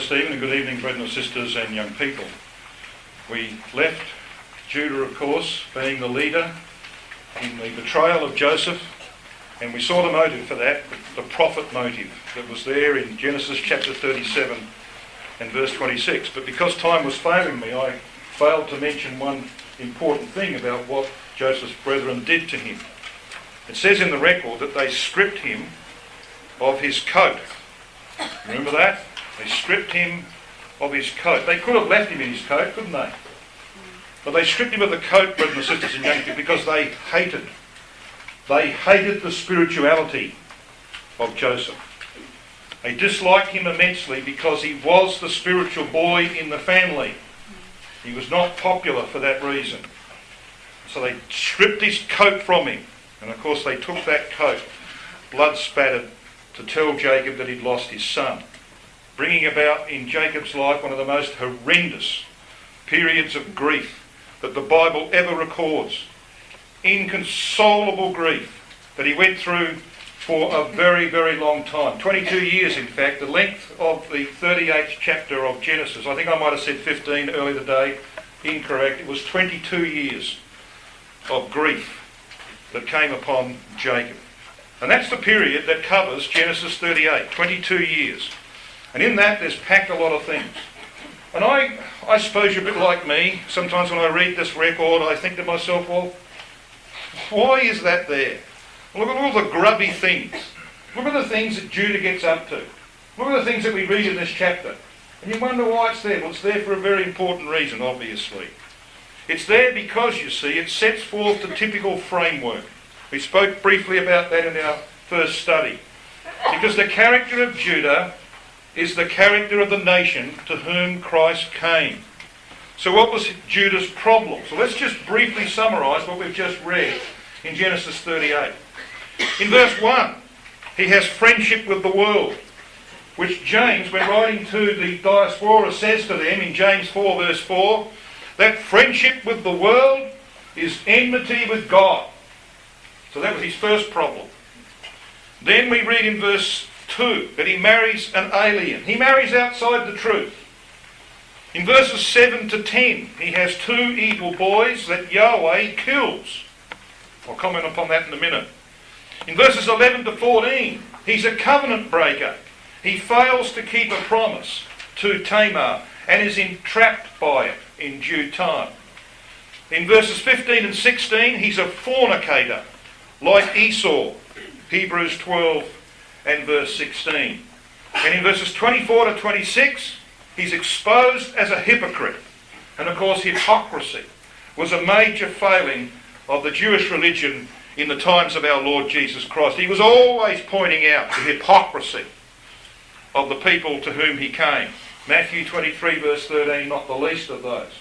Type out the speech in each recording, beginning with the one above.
Stephen, and good evening, brethren and sisters and young people. We left Judah, of course, being the leader in the betrayal of Joseph, and we saw the motive for that, the prophet motive that was there in Genesis chapter 37 and verse 26. But because time was failing me, I failed to mention one important thing about what Joseph's brethren did to him. It says in the record that they stripped him of his coat. Remember that? They stripped him of his coat. They could have left him in his coat, couldn't they? But they stripped him of the coat, brothers and sisters and young people, because they hated the spirituality of Joseph. They disliked him immensely because he was the spiritual boy in the family. He was not popular for that reason. So they stripped his coat from him. And of course they took that coat, blood spattered, to tell Jacob that he'd lost his son, bringing about in Jacob's life one of the most horrendous periods of grief that the Bible ever records. Inconsolable grief that he went through for a very, very long time. 22 years, in fact, the length of the 38th chapter of Genesis. I think I might have said 15 earlier today. Incorrect. It was 22 years of grief that came upon Jacob. And that's the period that covers Genesis 38, 22 years. And in that there's packed a lot of things. And I suppose you're a bit like me. Sometimes when I read this record I think to myself, well, why is that there? Look at all the grubby things. Look at the things that Judah gets up to. Look at the things that we read in this chapter. And you wonder why it's there. Well, it's there for a very important reason, obviously. It's there because, you see, it sets forth the typical framework. We spoke briefly about that in our first study. Because the character of Judah is the character of the nation to whom Christ came. So what was Judah's problem? So let's just briefly summarise what we've just read in Genesis 38. In verse 1, he has friendship with the world, which James, when writing to the diaspora, says to them in James 4 verse 4, that friendship with the world is enmity with God. So that was his first problem. Then we read in verse 2 that he marries an alien. He marries outside the truth. In verses 7 to 10, he has two evil boys that Yahweh kills. I'll comment upon that in a minute. In verses 11 to 14, he's a covenant breaker. He fails to keep a promise to Tamar and is entrapped by it in due time. In verses 15 and 16, he's a fornicator, like Esau, Hebrews 12 and verse 16. And in verses 24 to 26, he's exposed as a hypocrite. And of course, hypocrisy was a major failing of the Jewish religion in the times of our Lord Jesus Christ. He was always pointing out the hypocrisy of the people to whom he came. Matthew 23 verse 13, not the least of those.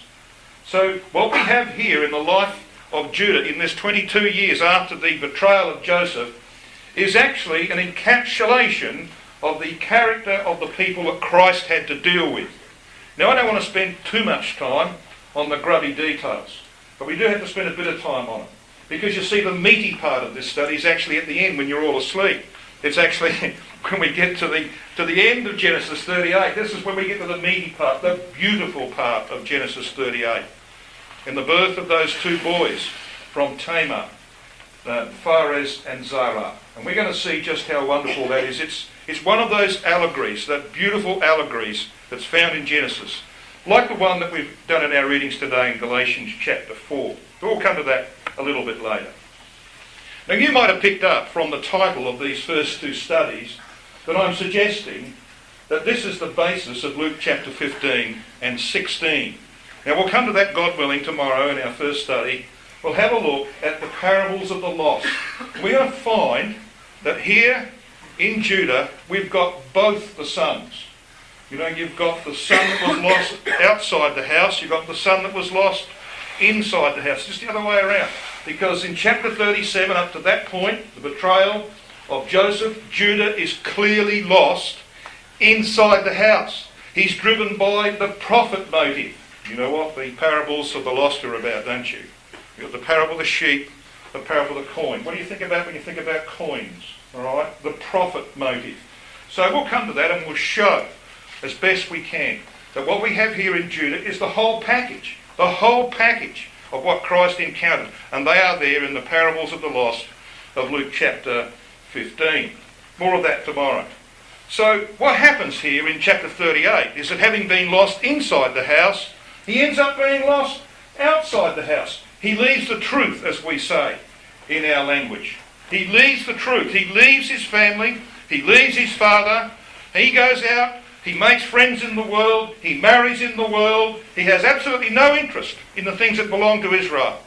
So what we have here in the life of Judah in this 22 years after the betrayal of Joseph is actually an encapsulation of the character of the people that Christ had to deal with. Now I don't want to spend too much time on the grubby details, but we do have to spend a bit of time on it. Because you see, the meaty part of this study is actually at the end when you're all asleep. It's actually when we get to the end of Genesis 38. This is when we get to the meaty part, the beautiful part of Genesis 38. And the birth of those two boys from Tamar, Pharez and Zerah. And we're going to see just how wonderful that is. It's one of those allegories, that beautiful allegories that's found in Genesis. Like the one that we've done in our readings today in Galatians chapter 4. We'll come to that a little bit later. Now you might have picked up from the title of these first two studies that I'm suggesting that this is the basis of Luke chapter 15 and 16. Now we'll come to that, God willing, tomorrow in our first study. We'll have a look at the parables of the lost. We're going to find that here in Judah we've got both the sons. You know, you've got the son that was lost outside the house, you've got the son that was lost inside the house, just the other way around. Because in chapter 37, up to that point, the betrayal of Joseph, Judah is clearly lost inside the house. He's driven by the prophet motive. You know what the parables of the lost are about, don't you? You've got the parable of the sheep, the parable of the coin. What do you think about when you think about coins? All right, the prophet motive. So we'll come to that and we'll show as best we can that what we have here in Judah is the whole package of what Christ encountered. And they are there in the parables of the lost of Luke chapter 15. More of that tomorrow. So what happens here in chapter 38 is that having been lost inside the house, he ends up being lost outside the house. He leaves the truth, as we say in our language. He leaves the truth. He leaves his family. He leaves his father. He goes out. He makes friends in the world. He marries in the world. He has absolutely no interest in the things that belong to Israel.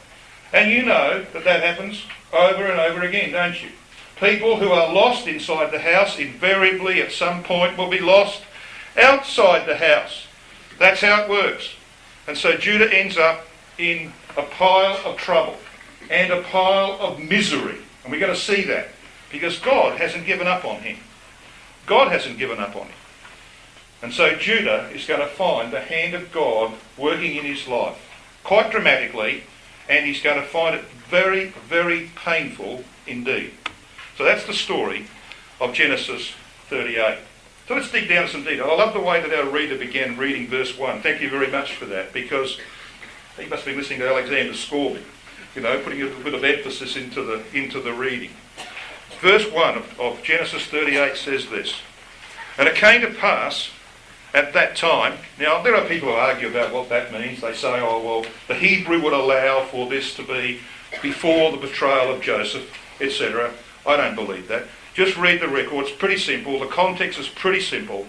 And you know that happens over and over again, don't you? People who are lost inside the house invariably at some point will be lost outside the house. That's how it works. And so Judah ends up in a pile of trouble and a pile of misery. And we're going to see that because God hasn't given up on him. God hasn't given up on him. And so Judah is going to find the hand of God working in his life quite dramatically, and he's going to find it very, very painful indeed. So that's the story of Genesis 38. So let's dig down to some detail. I love the way that our reader began reading verse 1. Thank you very much for that, because he must be listening to Alexander Scourby, putting a little bit of emphasis into the reading. Verse 1 of Genesis 38 says this: "And it came to pass at that time..." Now, there are people who argue about what that means. They say, oh, well, the Hebrew would allow for this to be before the betrayal of Joseph, etc. I don't believe that. Just read the record. It's pretty simple. The context is pretty simple.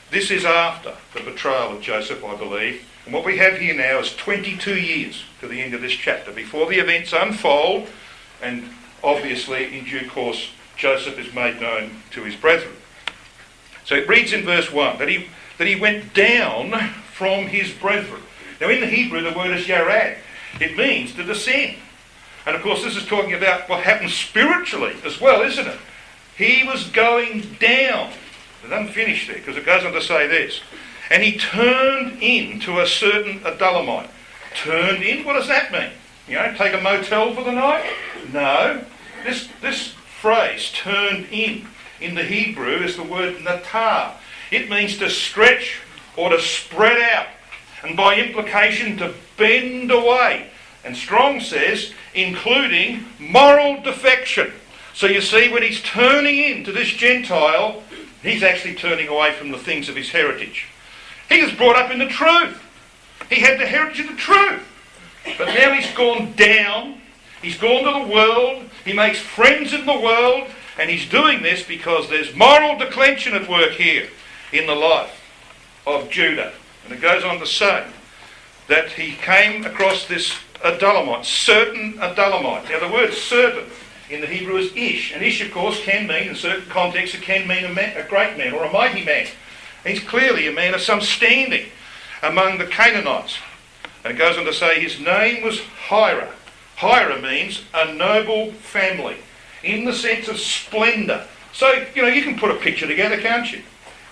This is after the betrayal of Joseph, I believe. And what we have here now is 22 years to the end of this chapter, before the events unfold, and obviously, in due course, Joseph is made known to his brethren. So it reads in verse 1 that he went down from his brethren. Now in the Hebrew, the word is yarad. It means to descend. And of course, this is talking about what happens spiritually as well, isn't it? He was going down. It doesn't finish there, because it goes on to say this: "And he turned in to a certain Adullamite." Turned in? What does that mean? Take a motel for the night? No. This phrase, turned in the Hebrew, is the word natar. It means to stretch or to spread out, and by implication to bend away. And Strong says, including moral defection. So you see, when he's turning in to this Gentile, he's actually turning away from the things of his heritage. He was brought up in the truth. He had the heritage of the truth. But now he's gone down. He's gone to the world. He makes friends in the world. And he's doing this because there's moral declension at work here in the life of Judah. And it goes on to say that he came across this Adullamite, certain Adullamite. Now the word certain in the Hebrew is ish. And ish, of course, can mean, in certain contexts, it can mean a great man or a mighty man. He's clearly a man of some standing among the Canaanites. And it goes on to say his name was Hira. Hira means a noble family, in the sense of splendour. So, you can put a picture together, can't you?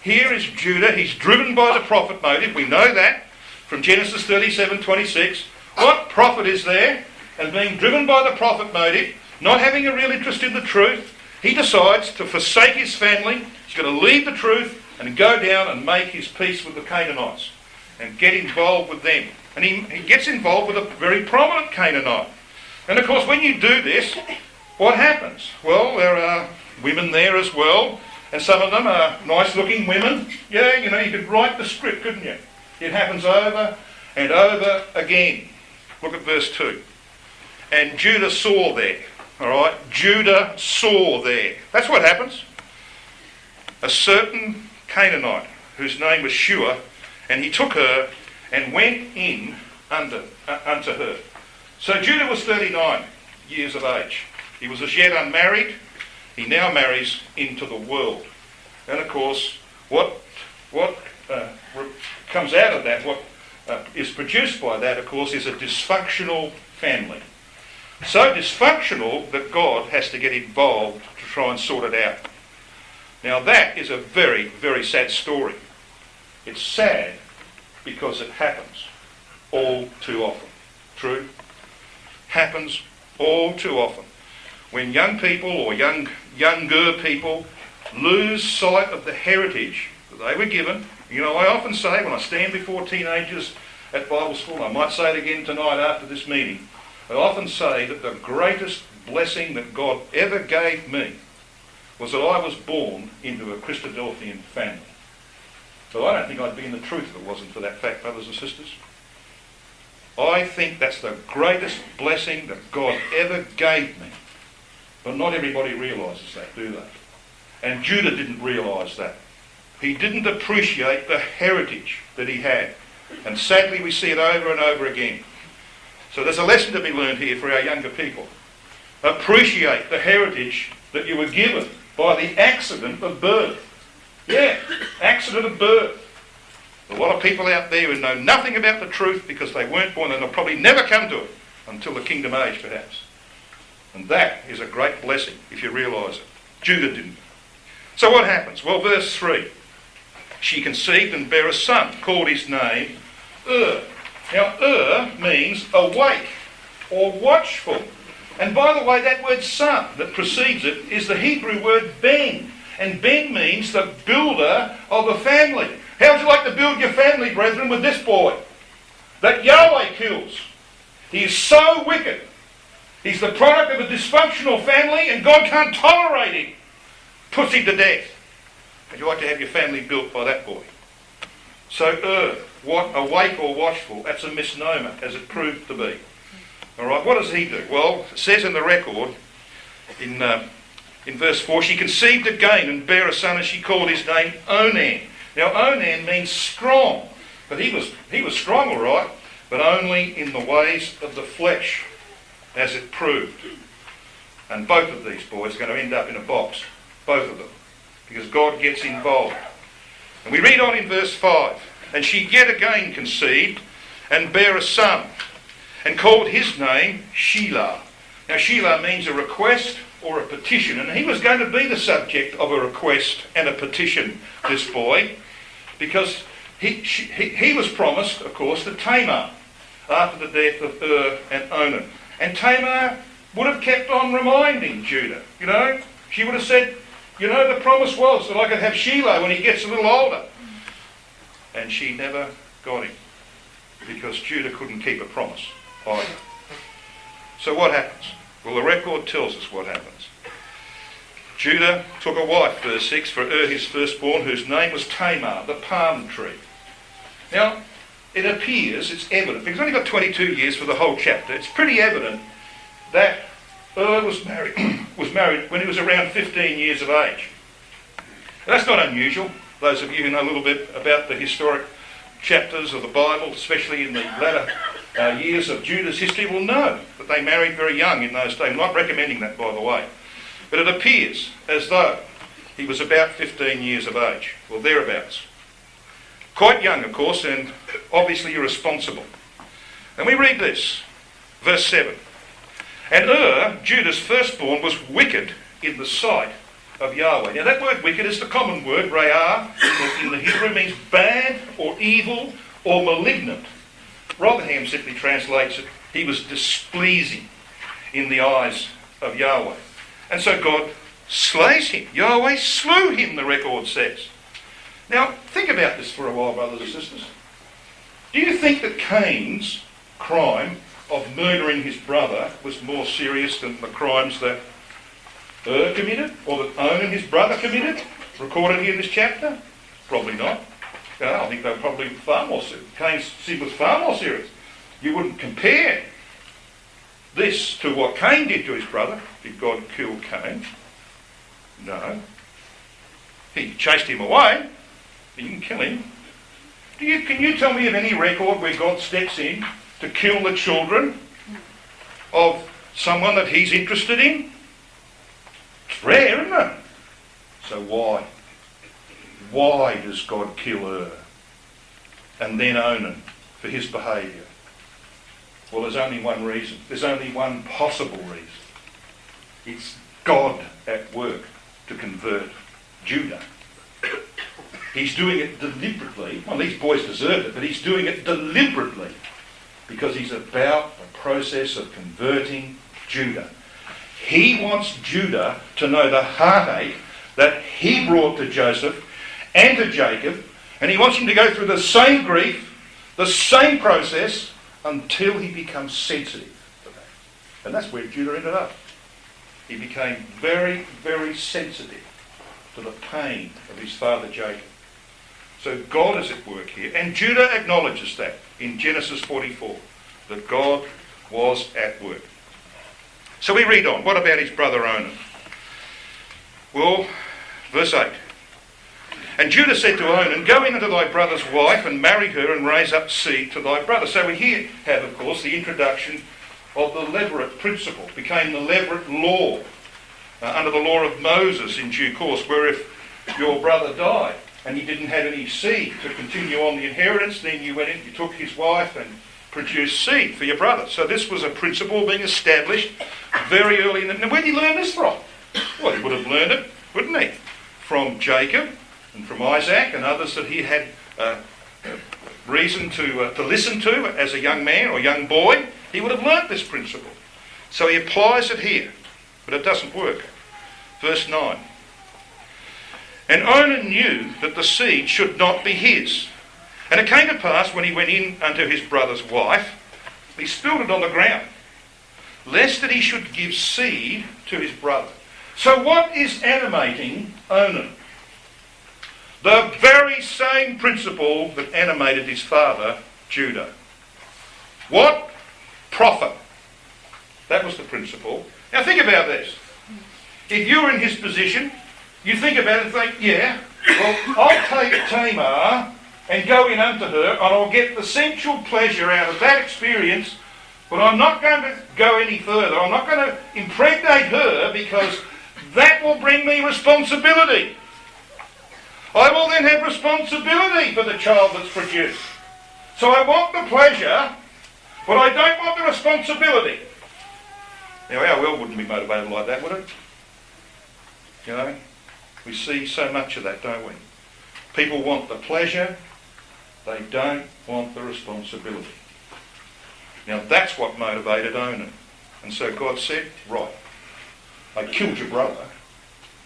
Here is Judah. He's driven by the profit motive. We know that from Genesis 37:26. What profit is there? And being driven by the profit motive, not having a real interest in the truth, he decides to forsake his family. He's going to leave the truth and go down and make his peace with the Canaanites and get involved with them. And he gets involved with a very prominent Canaanite. And of course, when you do this, what happens? Well, there are women there as well, and some of them are nice-looking women. Yeah, you could write the script, couldn't you? It happens over and over again. Look at verse 2. "And Judah saw there." All right? Judah saw there. That's what happens. "A certain Canaanite, whose name was Shua, and he took her and went in unto her." So Judah was 39 years of age. He was as yet unmarried. He now marries into the world. And of course, what comes out of that, what is produced by that, of course, is a dysfunctional family. So dysfunctional that God has to get involved to try and sort it out. Now that is a very, very sad story. It's sad because it happens all too often. True? Happens all too often. When young people or younger people lose sight of the heritage that they were given, You know, I often say when I stand before teenagers at Bible school, and I might say it again tonight after this meeting, I often say that the greatest blessing that God ever gave me was that I was born into a Christadelphian family. So I don't think I'd be in the truth if it wasn't for that fact, brothers and sisters. I think that's the greatest blessing that God ever gave me. But not everybody realises that, do they? And Judah didn't realise that. He didn't appreciate the heritage that he had. And sadly we see it over and over again. So there's a lesson to be learned here for our younger people. Appreciate the heritage that you were given by the accident of birth. Yeah, accident of birth. A lot of people out there who know nothing about the truth because they weren't born, and they'll probably never come to it until the kingdom age perhaps. And that is a great blessing if you realise it. Judah didn't. So what happens? Well, verse 3. She conceived and bare a son, called his name Now, means awake or watchful. And by the way, that word son that precedes it is the Hebrew word ben. And ben means the builder of a family. How would you like to build your family, brethren, with this boy that Yahweh kills? He is so wicked. He's the product of a dysfunctional family and God can't tolerate him. Puts him to death. Would you like to have your family built by that boy? So what awake or watchful, that's a misnomer, as it proved to be. All right, what does he do? Well, it says in the record, in verse 4, she conceived again and bare a son, and she called his name Onan. Now, Onan means strong, but he was strong, all right, but only in the ways of the flesh, as it proved. And both of these boys are going to end up in a box, both of them, because God gets involved. And we read on in verse 5, and she yet again conceived and bare a son, and called his name Shelah. Now, Shelah means a request or a petition, and he was going to be the subject of a request and a petition, this boy, because he was promised, of course, to Tamar after the death of and Onan. And Tamar would have kept on reminding Judah, you know. She would have said, you know, the promise was that I could have Shelah when he gets a little older. And she never got him, because Judah couldn't keep a promise either. So what happens? Well, the record tells us what happens. Judah took a wife, verse 6, for his firstborn, whose name was Tamar, the palm tree. Now, it appears, it's evident, because we've only got 22 years for the whole chapter, it's pretty evident that was married when he was around 15 years of age. Now, that's not unusual. Those of you who know a little bit about the historic chapters of the Bible, especially in the latter years of Judah's history, will know that they married very young in those days. I'm not recommending that, by the way. But it appears as though he was about 15 years of age, or thereabouts. Quite young, of course, and obviously irresponsible. And we read this, verse 7. And Judah's firstborn, was wicked in the sight of Yahweh. Now that word wicked is the common word, re'ah, in the Hebrew, means bad or evil or malignant. Rotherham simply translates it, he was displeasing in the eyes of Yahweh. And so God slays him. Yahweh slew him, the record says. Now, think about this for a while, brothers and sisters. Do you think that Cain's crime of murdering his brother was more serious than the crimes that committed, or that Onan, his brother, committed, recorded here in this chapter? Probably not. I think they were probably far more serious. Cain's sin was far more serious. You wouldn't compare this to what Cain did to his brother. Did God kill Cain? No. He chased him away. He didn't kill him. Can you tell me of any record where God steps in to kill the children of someone that he's interested in? It's rare, isn't it? So why? Why does God kill and then Onan for his behaviour? Well, there's only one reason. There's only one possible reason. It's God at work to convert Judah. He's doing it deliberately. Well, these boys deserve it, but he's doing it deliberately because he's about the process of converting Judah. He wants Judah to know the heartache that he brought to Joseph and to Jacob And he wants him to go through the same grief, the same process, until he becomes sensitive to that. And that's where Judah ended up. He became very, very sensitive to the pain of his father Jacob. So God is at work here. And Judah acknowledges that in Genesis 44, that God was at work. So we read on. What about his brother Onan? Well, verse 8. And Judah said to Onan, go in unto thy brother's wife and marry her and raise up seed to thy brother. So we here have, of course, the introduction of the levirate principle. It became the levirate law under the law of Moses in due course, where if your brother died and he didn't have any seed to continue on the inheritance, then you went in, you took his wife and produced seed for your brother. So this was a principle being established very early in the... Now where did he learn this from? Well, he would have learned it, wouldn't he? From Jacob and from Isaac and others that he had reason to listen to as a young man or young boy. He would have learnt this principle. So he applies it here, but it doesn't work. Verse 9. And Onan knew that the seed should not be his. And it came to pass when he went in unto his brother's wife, he spilled it on the ground, lest that he should give seed to his brother. So what is animating Onan? The very same principle that animated his father, Judah. What? Profit. That was the principle. Now think about this. If you were in his position, you think about it and think, yeah, well, I'll take Tamar and go in unto her and I'll get the sensual pleasure out of that experience, but I'm not going to go any further. I'm not going to impregnate her because that will bring me responsibility. I will then have responsibility for the child that's produced. So I want the pleasure, but I don't want the responsibility. Now our world wouldn't be motivated like that, would it? You know, we see so much of that, don't we? People want the pleasure, they don't want the responsibility. Now that's what motivated Onan. And so God said, right, I killed your brother,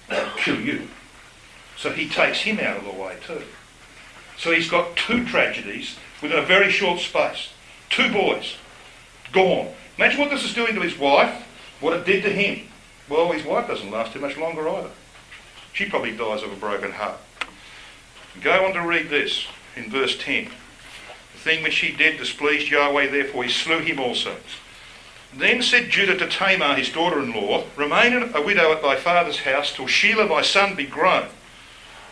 I'll kill you. So he takes him out of the way too. So he's got two tragedies within a very short space. Two boys, gone. Imagine what this is doing to his wife, what it did to him. Well, his wife doesn't last too much longer either. She probably dies of a broken heart. Go on to read this in verse 10. The thing which he did displeased Yahweh, therefore he slew him also. Then said Judah to Tamar, his daughter-in-law, remain a widow at thy father's house till Shelah thy son be grown.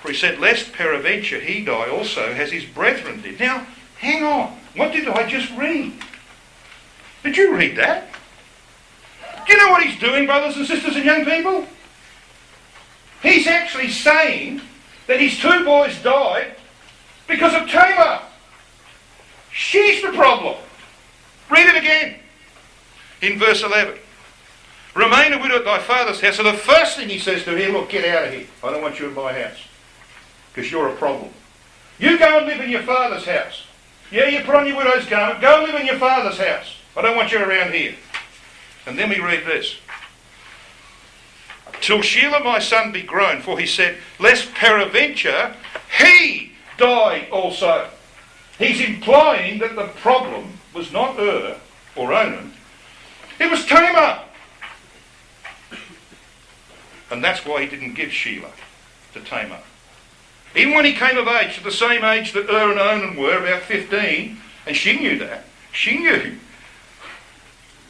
For he said, lest peradventure he die also, as his brethren did. Now, hang on. What did I just read? Did you read that? Do you know what he's doing, brothers and sisters and young people? He's actually saying that his two boys died because of Tamar. She's the problem. Read it again. In verse 11. Remain a widow at thy father's house. So the first thing he says to him, look, get out of here. I don't want you in my house. Because you're a problem. You go and live in your father's house. Yeah, you put on your widow's garment. Go and live in your father's house. I don't want you around here. And then we read this. Till Shelah my son be grown, for he said, lest peradventure he die also. He's implying that the problem was not or Onan. It was Tamar. And that's why he didn't give Shelah to Tamar. Even when he came of age, at the same age that and Onan were, about 15, and she knew that. She knew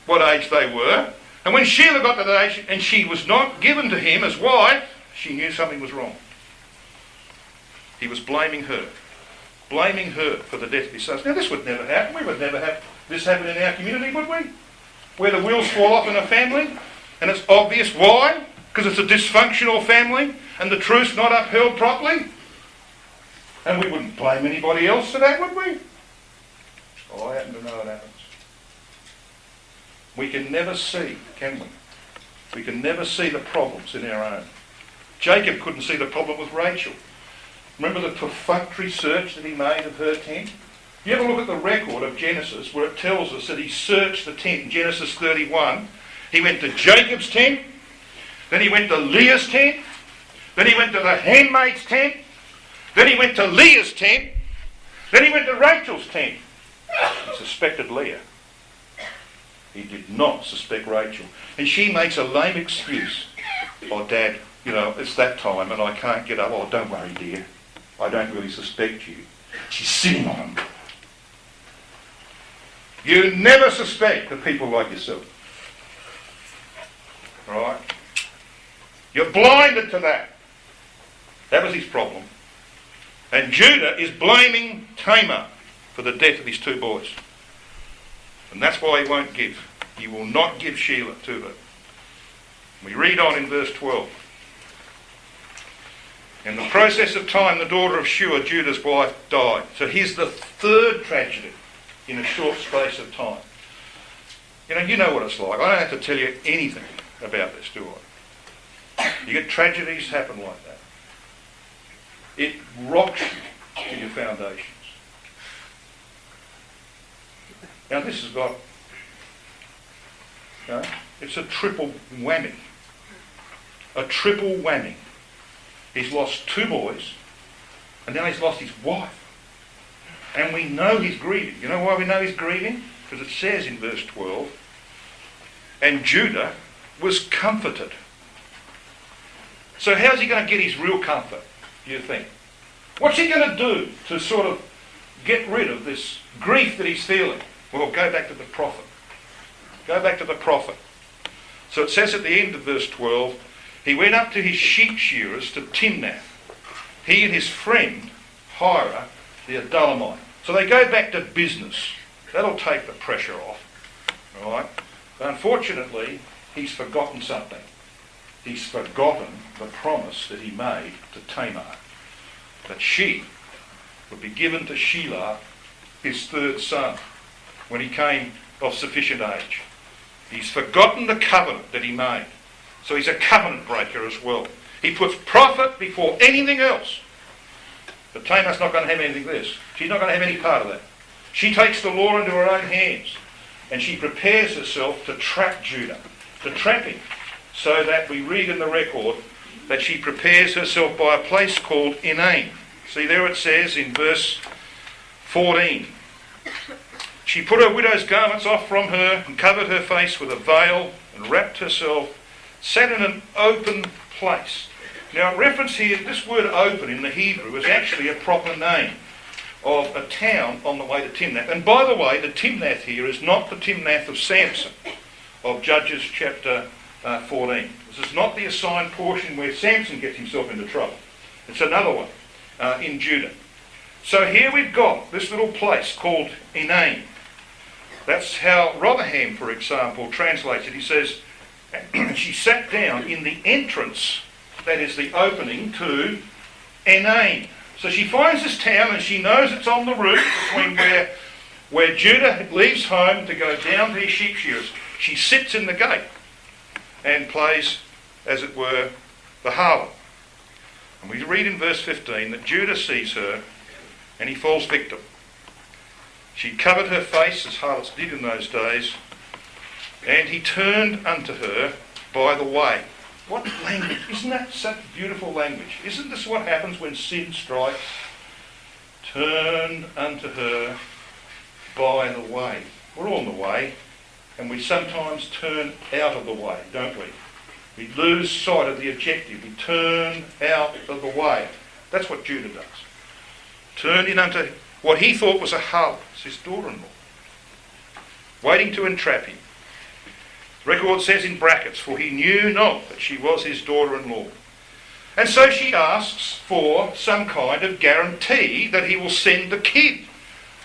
what age they were. And when Shelah got to that age and she was not given to him as wife, she knew something was wrong. He was blaming her for the death of his sons. Now this would never happen. We would never have this happen in our community, would we? Where the wheels fall off in a family, and it's obvious why, because it's a dysfunctional family and the truth's not upheld properly. And we wouldn't blame anybody else for that, would we? Oh, I happen to know it happens. We can never see, can we? We can never see the problems in our own. Jacob couldn't see the problem with Rachel. Remember the perfunctory search that he made of her tent? You ever look at the record of Genesis where it tells us that he searched the tent in Genesis 31. He went to Jacob's tent, then he went to Leah's tent, then he went to the handmaid's tent, Then he went to Leah's tent. Then he went to Rachel's tent. He suspected Leah. He did not suspect Rachel. And she makes a lame excuse. Oh, Dad, it's that time and I can't get up. Oh, don't worry, dear. I don't really suspect you. She's sitting on him. You never suspect the people like yourself. Right? You're blinded to that. That was his problem. And Judah is blaming Tamar for the death of his 2 boys. And that's why he won't give. He will not give Shelah to her. We read on in verse 12. In the process of time, the daughter of Shua, Judah's wife, died. So here's the 3rd tragedy in a short space of time. You know what it's like. I don't have to tell you anything about this, do I? You get tragedies happen like that. It rocks you to your foundations. Now this has got, it's a triple whammy. A triple whammy. He's lost 2 boys, and now he's lost his wife. And we know he's grieving. You know why we know he's grieving? Because it says in verse 12, and Judah was comforted. So how's he going to get his real comfort, do you think? What's he going to do to sort of get rid of this grief that he's feeling? Well, go back to the prophet. Go back to the prophet. So it says at the end of verse 12, he went up to his sheep shearers to Timnath, he and his friend Hira the Adullamite. So they go back to business. That'll take the pressure off. All right? But unfortunately, he's forgotten something. He's forgotten the promise that he made to Tamar, that she would be given to Shelah, his 3rd son, when he came of sufficient age. He's forgotten the covenant that he made. So he's a covenant breaker as well. He puts profit before anything else. But Tamar's not going to have anything of this. She's not going to have any part of that. She takes the law into her own hands and she prepares herself to trap Judah, to trap him, so that we read in the record that she prepares herself by a place called Enaim. See, there it says in verse 14. She put her widow's garments off from her and covered her face with a veil and wrapped herself, sat in an open place. Now, reference here, this word open in the Hebrew is actually a proper name of a town on the way to Timnath. And by the way, the Timnath here is not the Timnath of Samson of Judges chapter 14. This is not the assigned portion where Samson gets himself into trouble. It's another one in Judah. So here we've got this little place called Enaim. That's how Rotherham, for example, translates it. He says, she sat down in the entrance, that is the opening to Enaim. So she finds this town and she knows it's on the route between where Judah leaves home to go down to his sheep shearers. She sits in the gate and plays, as it were, the harlot. And we read in verse 15 that Judah sees her and he falls victim. She covered her face, as harlots did in those days, and he turned unto her by the way. What language? Isn't that such beautiful language? Isn't this what happens when sin strikes? Turned unto her by the way. We're all in the way, and we sometimes turn out of the way, don't we? We lose sight of the objective. We turn out of the way. That's what Judah does. Turned in unto what he thought was a harlot, his daughter-in-law, waiting to entrap him. The record says in brackets, for he knew not that she was his daughter-in-law. And so she asks for some kind of guarantee that he will send the kid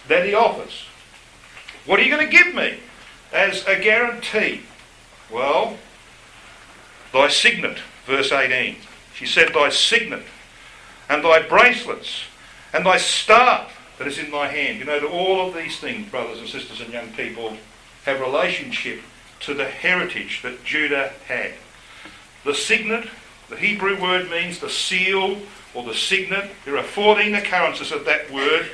that he offers. What are you going to give me as a guarantee? Well, thy signet, verse 18. She said, thy signet, and thy bracelets, and thy staff that is in thy hand. You know, to all of these things, brothers and sisters and young people, have relationship to the heritage that Judah had. The signet, the Hebrew word means the seal or the signet. There are 14 occurrences of that word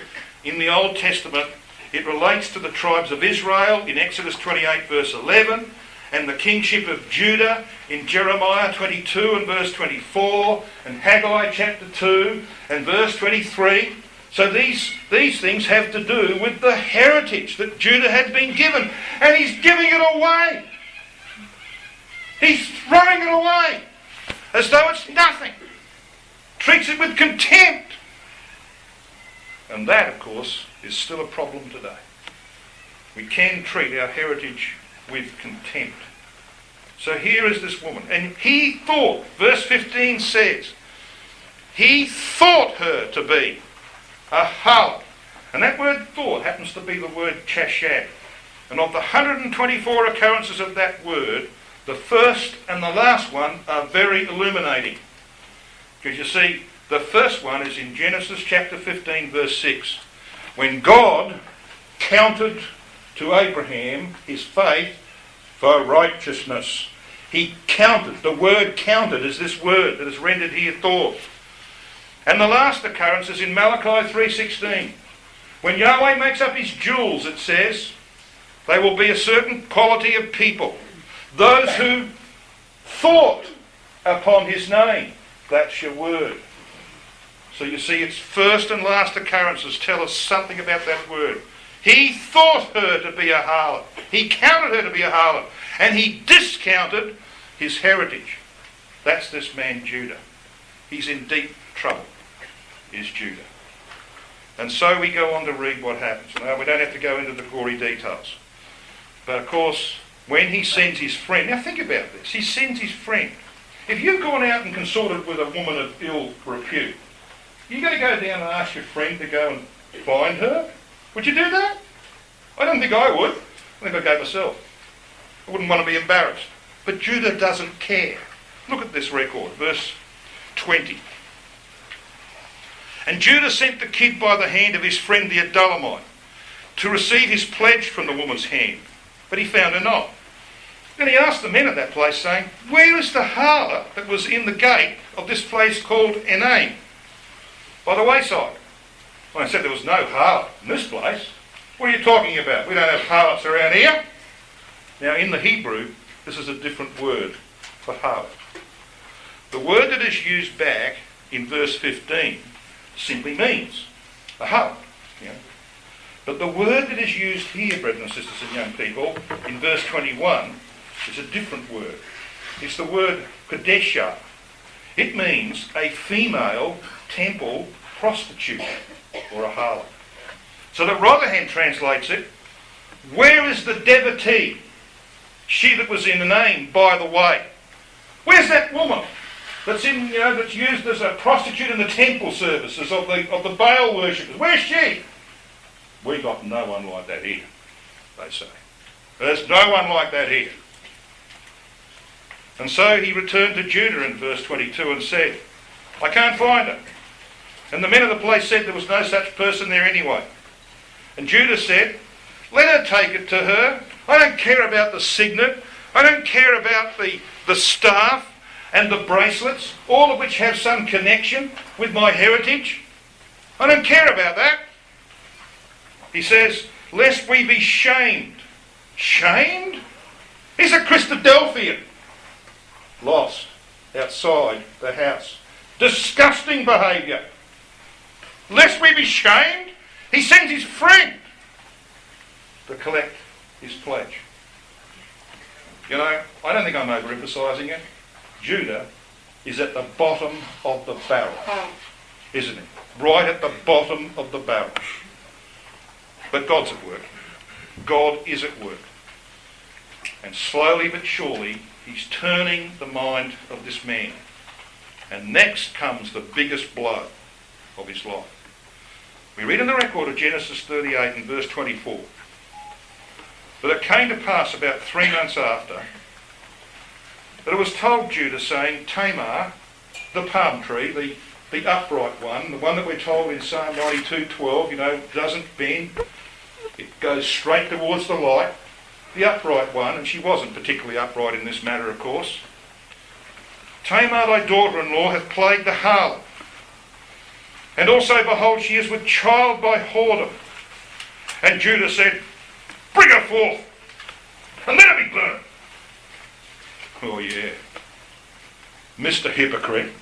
in the Old Testament. It relates to the tribes of Israel in Exodus 28 verse 11, and the kingship of Judah in Jeremiah 22 and verse 24, and Haggai chapter 2 and verse 23. So these things have to do with the heritage that Judah had been given, and he's giving it away. He's throwing it away as though it's nothing. Treats it with contempt. And that, of course, is still a problem today. We can treat our heritage with contempt. So here is this woman, and he thought, verse 15 says, he thought her to be a harlot. And that word thought happens to be the word chashad. And of the 124 occurrences of that word, the first and the last one are very illuminating. Because you see, the first one is in Genesis chapter 15 verse 6. When God counted to Abraham his faith for righteousness. He counted. The word counted is this word that is rendered here thought. And the last occurrence is in Malachi 3:16. When Yahweh makes up his jewels, it says, they will be a certain quality of people. Those who thought upon his name. That's your word. So you see, its first and last occurrences tell us something about that word. He thought her to be a harlot. He counted her to be a harlot. And he discounted his heritage. That's this man Judah. He's in deep trouble, is Judah. And so we go on to read what happens. Now, we don't have to go into the gory details. But of course, when he sends his friend... Now think about this. He sends his friend. If you've gone out and consorted with a woman of ill repute, you're going to go down and ask your friend to go and find her? Would you do that? I don't think I would. I think I'd go myself. I wouldn't want to be embarrassed. But Judah doesn't care. Look at this record, verse 20. And Judah sent the kid by the hand of his friend the Adullamite to receive his pledge from the woman's hand, but he found her not. Then he asked the men of that place, saying, where is the harlot that was in the gate of this place called Enaim, by the wayside? Well, I said there was no harlot in this place. What are you talking about? We don't have harlots around here. Now, in the Hebrew, this is a different word for harlot. The word that is used back in verse 15 simply means a harlot. But the word that is used here, brethren and sisters and young people, in verse 21, is a different word. It's the word kadesha. It means a female temple prostitute or a harlot. So that Rotherham translates it, where is the devotee, she that was in the name by the way? Where's that woman that's that's used as a prostitute in the temple services of the Baal worshippers? Where's she? We got no one like that here, they say. There's no one like that here. And so he returned to Judah in verse 22 and said, I can't find her. And the men of the place said there was no such person there anyway. And Judah said, let her take it to her. I don't care about the signet. I don't care about the staff and the bracelets, all of which have some connection with my heritage. I don't care about that. He says, lest we be shamed. Shamed? He's a Christadelphian. Lost outside the house. Disgusting behaviour. Lest we be shamed, he sends his friend to collect his pledge. I don't think I'm overemphasising it. Judah is at the bottom of the barrel, isn't he? Right at the bottom of the barrel. But God's at work. God is at work. And slowly but surely, he's turning the mind of this man. And next comes the biggest blow of his life. We read in the record of Genesis 38 and verse 24 that it came to pass about 3 months after that it was told Judah, saying, Tamar, the palm tree, the upright one, the one that we're told in Psalm 92:12, doesn't bend, it goes straight towards the light, the upright one, and she wasn't particularly upright in this matter, of course. Tamar, thy daughter-in-law, hath plagued the harlot. And also, behold, she is with child by whoredom. And Judah said, bring her forth, and let her be burnt. Oh yeah. Mr. Hypocrite.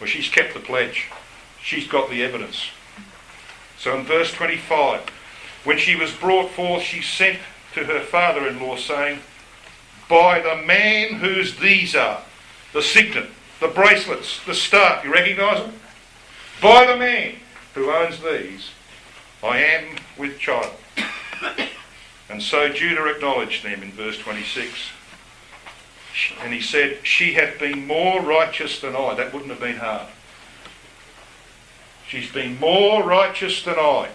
Well, she's kept the pledge. She's got the evidence. So in verse 25, when she was brought forth, she sent to her father-in-law, saying, by the man whose these are, the signet, the bracelets, the staff, you recognise them? By the man who owns these, I am with child. And so Judah acknowledged them in verse 26. And he said, she hath been more righteous than I. That wouldn't have been hard. She's been more righteous than I.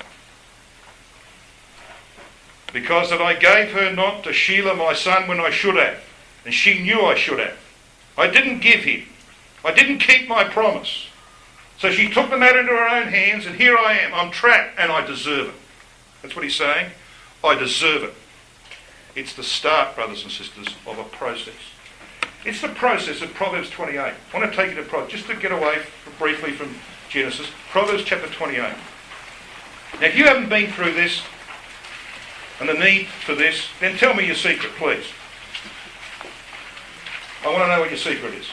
Because that I gave her not to Shelah my son when I should have. And she knew I should have. I didn't give him. I didn't keep my promise. So she took the matter into her own hands, and here I am. I'm trapped, and I deserve it. That's what he's saying. I deserve it. It's the start, brothers and sisters, of a process. It's the process of Proverbs 28. I want to take you to Proverbs, just to get away briefly from Genesis. Proverbs chapter 28. Now, if you haven't been through this, and the need for this, then tell me your secret, please. I want to know what your secret is.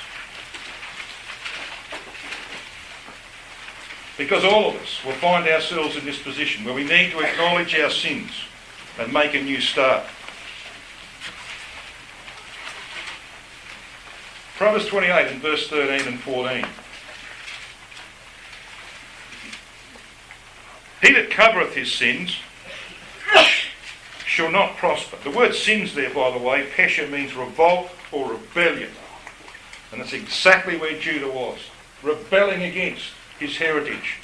Because all of us will find ourselves in this position where we need to acknowledge our sins and make a new start. Proverbs 28 in verse 13 and 14. He that covereth his sins shall not prosper. The word sins there, by the way, pesha means revolt or rebellion. And that's exactly where Judah was, rebelling against his heritage.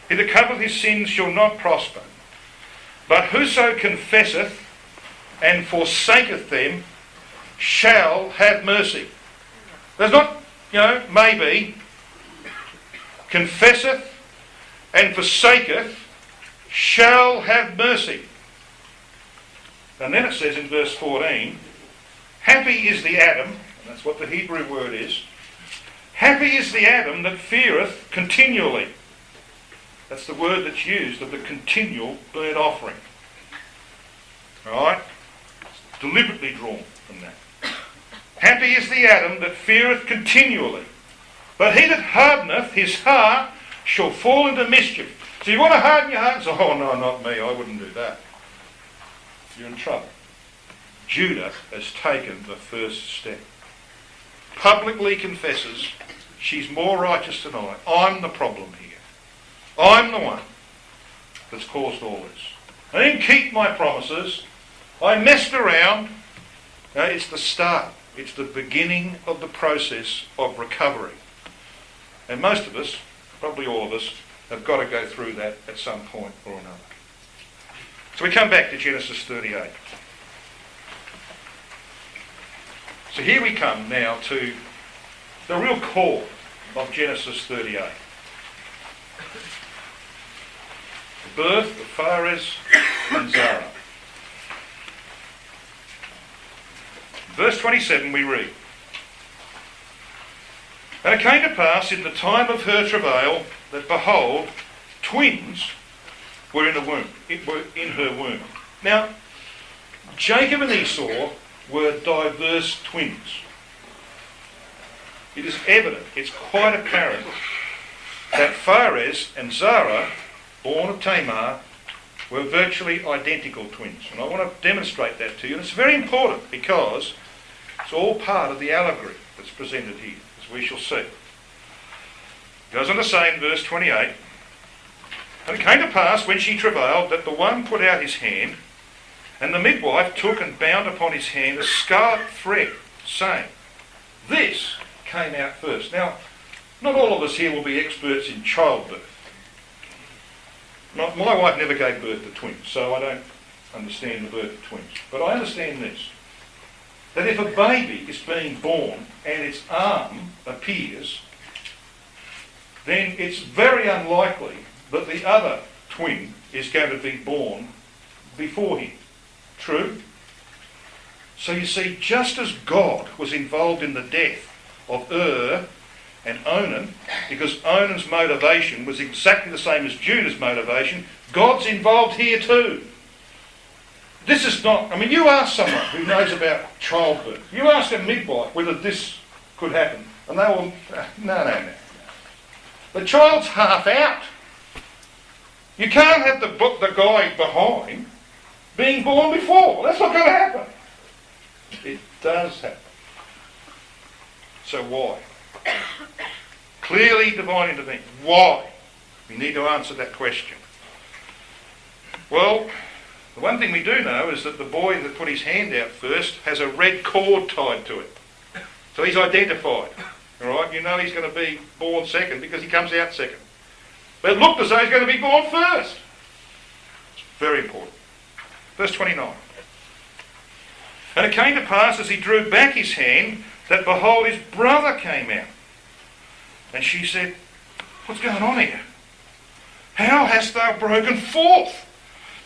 He that covereth his sins shall not prosper. But whoso confesseth and forsaketh them shall have mercy. There's not, maybe. Confesseth and forsaketh shall have mercy. And then it says in verse 14, happy is the Adam, and that's what the Hebrew word is, happy is the Adam that feareth continually. That's the word that's used of the continual burnt offering. Alright? It's deliberately drawn from that. Happy is the Adam that feareth continually. But he that hardeneth his heart shall fall into mischief. So you want to harden your heart and say, oh no, not me, I wouldn't do that. You're in trouble. Judah has taken the first step. Publicly confesses, she's more righteous than I. I'm the problem here. I'm the one that's caused all this. I didn't keep my promises. I messed around. No, it's the start. It's the beginning of the process of recovery. And most of us, probably all of us, have got to go through that at some point or another. So we come back to Genesis 38. So here we come now to the real core of Genesis 38. The birth of Phares and Zara. Verse 27 we read, and it came to pass in the time of her travail that, behold, twins were in her womb. Now, Jacob and Esau were diverse twins. It is evident, it's quite apparent, that Phares and Zara, born of Tamar, were virtually identical twins. And I want to demonstrate that to you. And it's very important because it's all part of the allegory that's presented here, as we shall see. It goes on to say in verse 28, and it came to pass when she travailed that the one put out his hand, and the midwife took and bound upon his hand a scarlet thread, saying, this came out first. Now, not all of us here will be experts in childbirth. My wife never gave birth to twins, so I don't understand the birth of twins. But I understand this, that if a baby is being born and its arm appears, then it's very unlikely that the other twin is going to be born before him. True? So you see, just as God was involved in the death of and Onan, because Onan's motivation was exactly the same as Judah's motivation, God's involved here too. This is not, I mean, you ask someone who knows about childbirth, you ask a midwife whether this could happen, and they will, no. The child's half out. You can't have the guy behind being born before. That's not going to happen. It does happen. So why? Clearly divine intervention. Why? We need to answer that question. Well, the one thing we do know is that the boy that put his hand out first has a red cord tied to it. So he's identified. All right? You know he's going to be born second because he comes out second. But it looked as though he's going to be born first. It's very important. Verse 29. And it came to pass as he drew back his hand that behold his brother came out. And she said, what's going on here? How hast thou broken forth?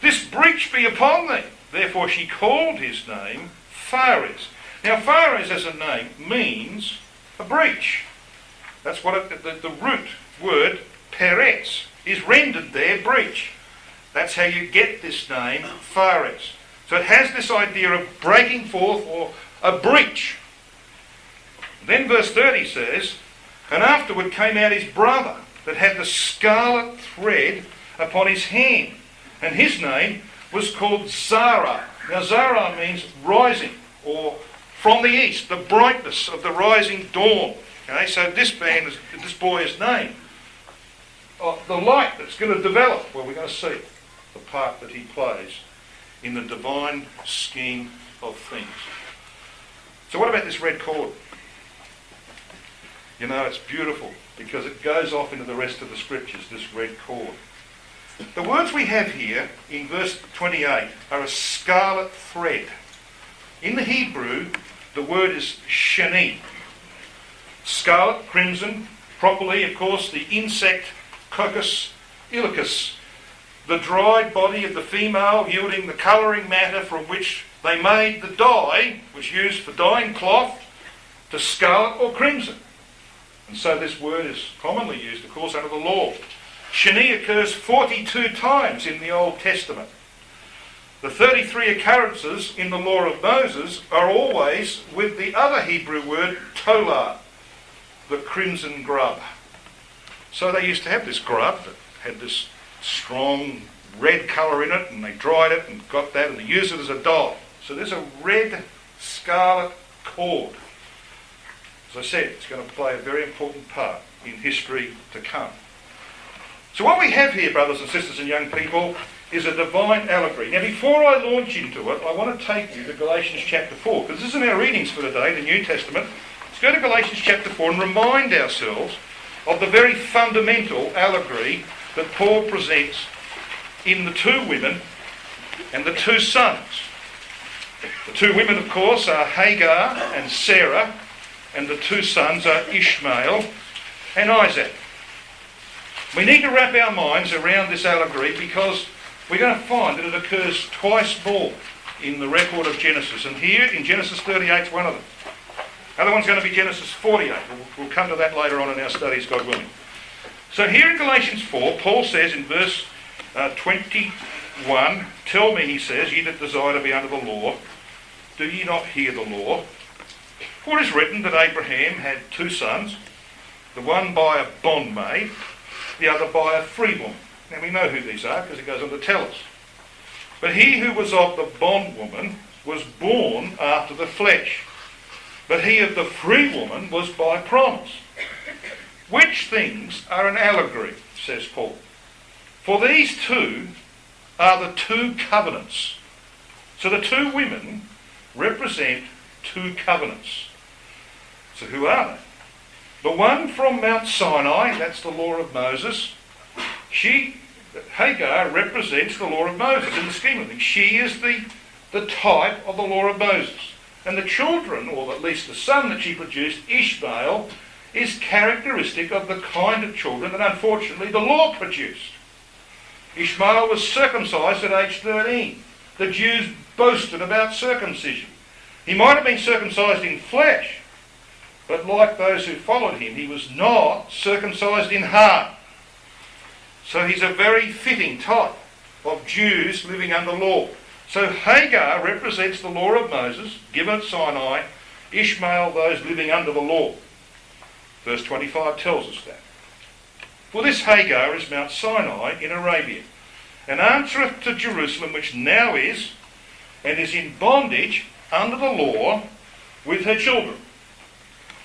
This breach be upon thee. Therefore she called his name Phares. Now Phares as a name means a breach. That's what the root word Peretz is rendered there, breach. That's how you get this name, Phares. So it has this idea of breaking forth or a breach. Then verse 30 says, and afterward came out his brother that had the scarlet thread upon his hand, and his name was called Zara. Now Zara means rising, or from the east, the brightness of the rising dawn. Okay, so this boy is named. The light that's going to develop, well, we're going to see the part that he plays in the divine scheme of things. So what about this red cord? You know, it's beautiful because it goes off into the rest of the scriptures, this red cord. The words we have here in verse 28 are a scarlet thread. In the Hebrew, the word is shani. Scarlet, crimson, properly, of course, the insect Coccus ilicis, the dried body of the female yielding the colouring matter from which they made the dye, which used for dyeing cloth, to scarlet or crimson. And so this word is commonly used, of course, under the law. Shani occurs 42 times in the Old Testament. The 33 occurrences in the law of Moses are always with the other Hebrew word tola, the crimson grub. So they used to have this grub that had this strong red colour in it, and they dried it and got that, and they used it as a dye. So there's a red scarlet cord. As I said, it's going to play a very important part in history to come. So what we have here, brothers and sisters and young people, is a divine allegory. Now before I launch into it, I want to take you to Galatians chapter 4, because this is in our readings for today, the New Testament. Let's go to Galatians chapter 4 and remind ourselves of the very fundamental allegory that Paul presents in the two women and the two sons. The two women, of course, are Hagar and Sarah, and the two sons are Ishmael and Isaac. We need to wrap our minds around this allegory because we're going to find that it occurs twice more in the record of Genesis. And here in Genesis 38 is one of them. The other one's going to be Genesis 48. We'll come to that later on in our studies, God willing. So here in Galatians 4, Paul says in verse 21, tell me, he says, ye that desire to be under the law, do ye not hear the law? For it is written that Abraham had two sons, the one by a bondmaid, the other by a free woman. Now we know who these are because it goes on to tell us. But he who was of the bondwoman was born after the flesh, but he of the free woman was by promise. Which things are an allegory, says Paul. For these two are the two covenants. So the two women represent two covenants. So who are they? The one from Mount Sinai, that's the law of Moses. Hagar represents the law of Moses in the scheme of things. She is the type of the law of Moses. And the children, or at least the son that she produced, Ishmael, is characteristic of the kind of children that unfortunately the law produced. Ishmael was circumcised at age 13. The Jews boasted about circumcision. He might have been circumcised in flesh, but like those who followed him, he was not circumcised in heart. So he's a very fitting type of Jews living under law. So Hagar represents the law of Moses, given at Sinai, Ishmael those living under the law. Verse 25 tells us that. For this Hagar is Mount Sinai in Arabia, and answereth to Jerusalem, which now is, and is in bondage under the law with her children.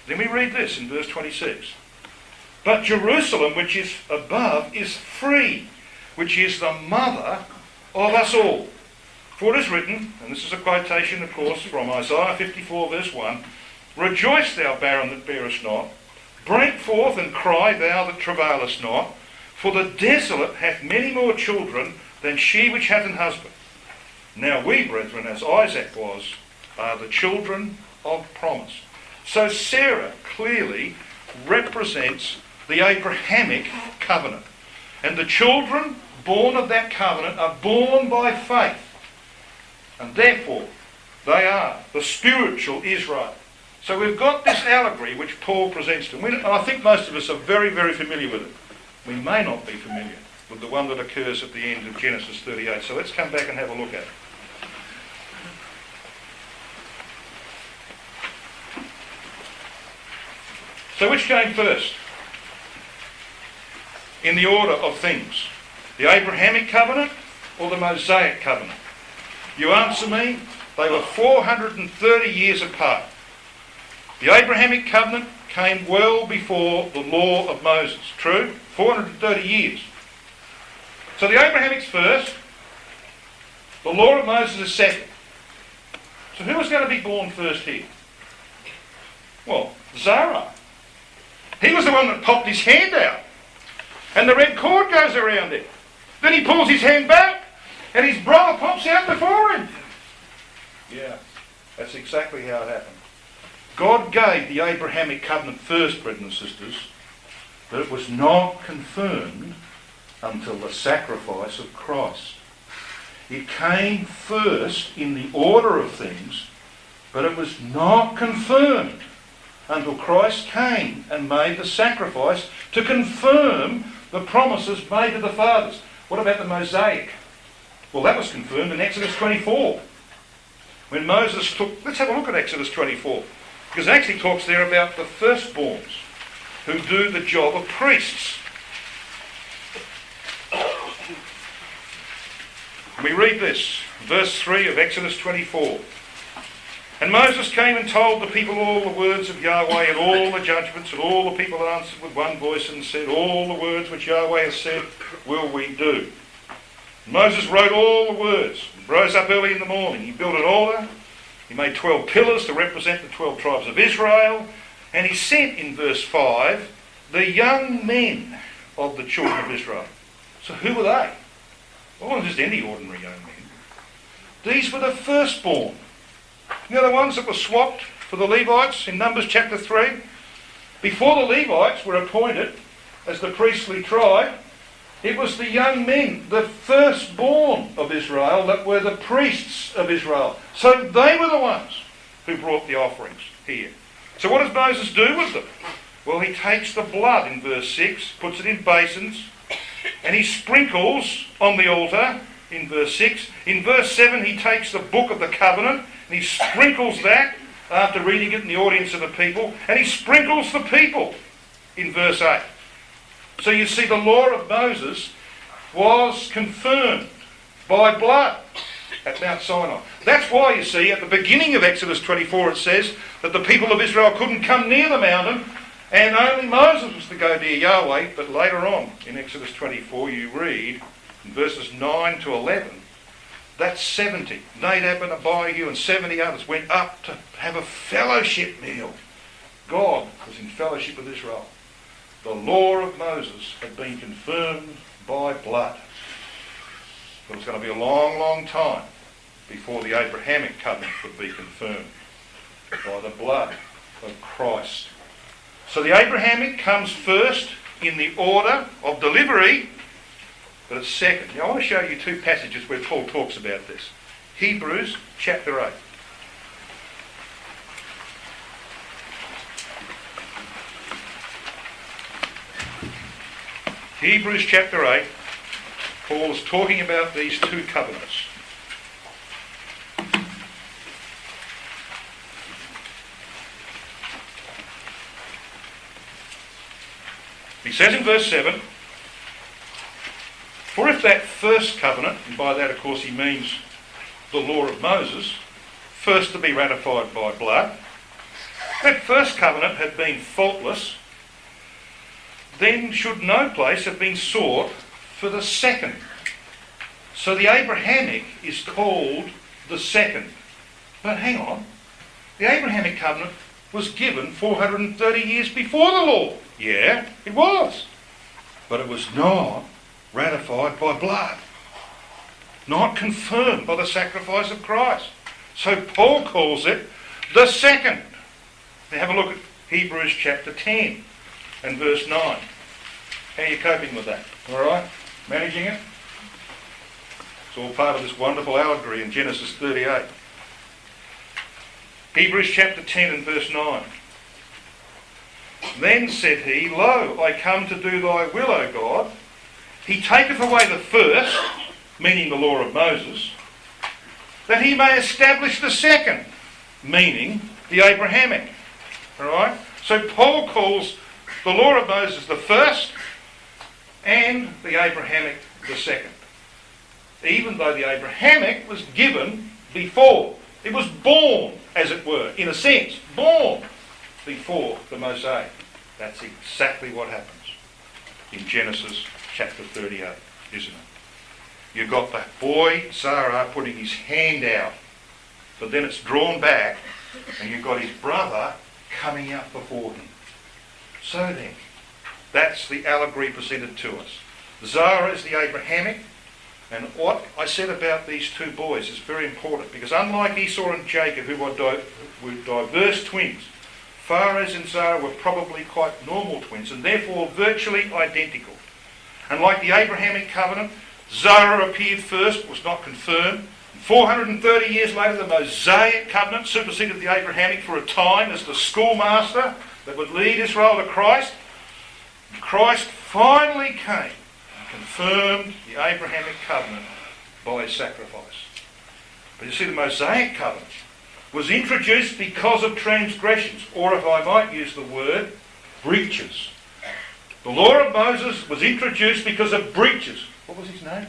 Then we read this in verse 26. But Jerusalem, which is above, is free, which is the mother of us all. For it is written, and this is a quotation, of course, from Isaiah 54, verse 1, Rejoice, thou barren that bearest not. Break forth and cry, thou that travailest not. For the desolate hath many more children than she which hath an husband. Now we, brethren, as Isaac was, are the children of promise. So Sarah clearly represents the Abrahamic covenant. And the children born of that covenant are born by faith. And therefore, they are the spiritual Israel. So we've got this allegory which Paul presents to them. And I think most of us are very, very familiar with it. We may not be familiar with the one that occurs at the end of Genesis 38. So let's come back and have a look at it. So which came first? In the order of things. The Abrahamic covenant or the Mosaic covenant? You answer me, they were 430 years apart. The Abrahamic covenant came well before the law of Moses. True? 430 years. So the Abrahamic's first, the law of Moses is second. So who was going to be born first here? Well, Zara. He was the one that popped his hand out. And the red cord goes around it. Then he pulls his hand back and his brother pops out before him. Yeah, that's exactly how it happened. God gave the Abrahamic covenant first, brothers and sisters, but it was not confirmed until the sacrifice of Christ. It came first in the order of things, but it was not confirmed until Christ came and made the sacrifice to confirm the promises made to the fathers. What about the Mosaic? Well, that was confirmed in Exodus 24. When Moses took... Let's have a look at Exodus 24. Because it actually talks there about the firstborns who do the job of priests. We read this, verse 3 of Exodus 24. And Moses came and told the people all the words of Yahweh and all the judgments, and all the people answered with one voice and said, All the words which Yahweh has said will we do. Moses wrote all the words, rose up early in the morning. He built an altar. He made 12 pillars to represent the 12 tribes of Israel. And he sent, in verse 5, the young men of the children of Israel. So who were they? Well, not just any ordinary young men. These were the firstborn. You know the ones that were swapped for the Levites in Numbers chapter 3? Before the Levites were appointed as the priestly tribe, it was the young men, the firstborn of Israel, that were the priests of Israel. So they were the ones who brought the offerings here. So what does Moses do with them? Well, he takes the blood in verse 6, puts it in basins, and he sprinkles on the altar in verse 6. In verse 7, he takes the book of the covenant and he sprinkles that after reading it in the audience of the people, and he sprinkles the people in verse 8. So you see, the law of Moses was confirmed by blood at Mount Sinai. That's why, you see, at the beginning of Exodus 24 it says that the people of Israel couldn't come near the mountain and only Moses was to go near Yahweh. But later on in Exodus 24 you read in verses 9 to 11 that 70, Nadab and Abihu and 70 others went up to have a fellowship meal. God was in fellowship with Israel. The law of Moses had been confirmed by blood. But it was going to be a long, long time before the Abrahamic covenant would be confirmed by the blood of Christ. So the Abrahamic comes first in the order of delivery, but it's second. Now I want to show you two passages where Paul talks about this. Hebrews chapter 8. Hebrews chapter 8, Paul is talking about these two covenants. He says in verse 7, for if that first covenant, and by that of course he means the law of Moses, first to be ratified by blood, that first covenant had been faultless, then should no place have been sought for the second. So the Abrahamic is called the second. But hang on, the Abrahamic covenant was given 430 years before the law. Yeah, it was. But it was not ratified by blood, not confirmed by the sacrifice of Christ. So Paul calls it the second. Now have a look at Hebrews chapter 10 and verse 9. How are you coping with that? All right? Managing it? It's all part of this wonderful allegory in Genesis 38. Hebrews chapter 10 and verse 9. Then said he, Lo, I come to do thy will, O God. He taketh away the first, meaning the law of Moses, that he may establish the second, meaning the Abrahamic. All right? So Paul calls the law of Moses the first and the Abrahamic the second. Even though the Abrahamic was given before. It was born, as it were, in a sense, born before the Mosaic. That's exactly what happens in Genesis chapter 38, isn't it? You've got the boy, Sarah, putting his hand out, but then it's drawn back, and you've got his brother coming out before him. So then, that's the allegory presented to us. Zara is the Abrahamic, and what I said about these two boys is very important, because unlike Esau and Jacob, who were diverse twins, Pharez and Zara were probably quite normal twins, and therefore virtually identical. And like the Abrahamic covenant, Zara appeared first, was not confirmed. 430 years later, the Mosaic covenant superseded the Abrahamic for a time as the schoolmaster that would lead Israel to Christ. And Christ finally came and confirmed the Abrahamic covenant by sacrifice. But you see, the Mosaic covenant was introduced because of transgressions, or if I might use the word, breaches. The law of Moses was introduced because of breaches. What was his name?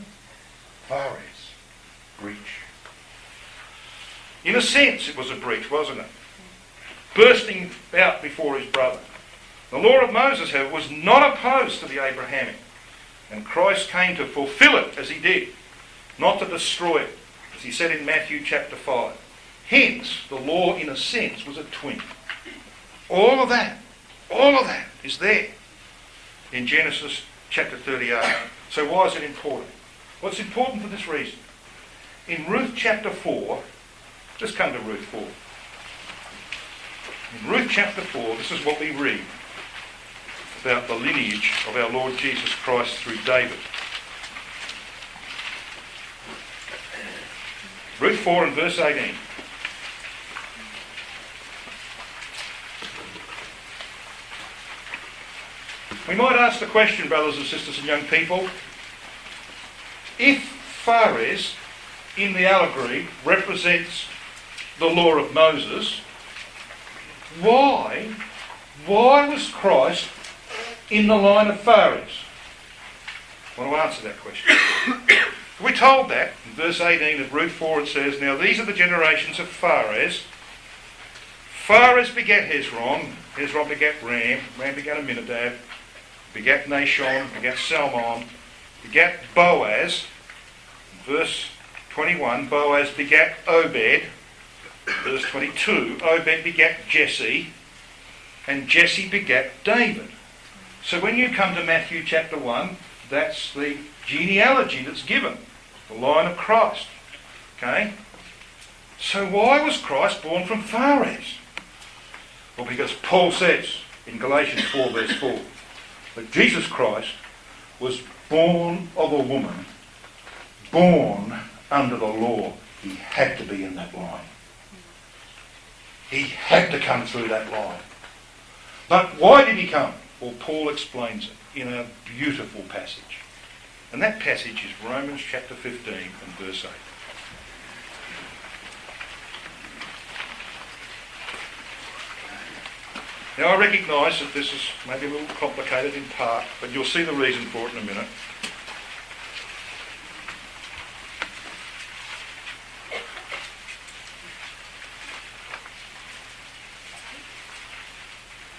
Pharez. Breach. In a sense, it was a breach, wasn't it? Bursting out before his brother. The law of Moses, however, was not opposed to the Abrahamic. And Christ came to fulfill it as he did, not to destroy it, as he said in Matthew chapter 5. Hence, the law, in a sense, was a twin. All of that is there in Genesis chapter 38. So why is it important? Well, it's important for this reason. In Ruth chapter 4, just come to Ruth 4. In Ruth chapter 4, this is what we read about the lineage of our Lord Jesus Christ through David. Ruth 4 and verse 18. We might ask the question, brothers and sisters and young people, if Pharez in the allegory represents the law of Moses, why was Christ in the line of Pharez? I want to answer that question. We're told that in verse 18 of Ruth 4 it says, Now these are the generations of Pharez. Pharez begat Hezron, Hezron begat Ram, Ram begat Aminadab, begat Nashon, begat Salmon, begat Boaz. Verse 21, Boaz begat Obed. Verse 22, Obed begat Jesse, and Jesse begat David. So when you come to Matthew chapter 1, that's the genealogy that's given, the line of Christ. Okay? So why was Christ born from Pharez? Well, because Paul says in Galatians 4 verse 4 that Jesus Christ was born of a woman, born under the law. He had to be in that line. He had to come through that line. But why did he come? Well, Paul explains it in a beautiful passage. And that passage is Romans chapter 15 and verse 8. Now I recognise that this is maybe a little complicated in part, but you'll see the reason for it in a minute.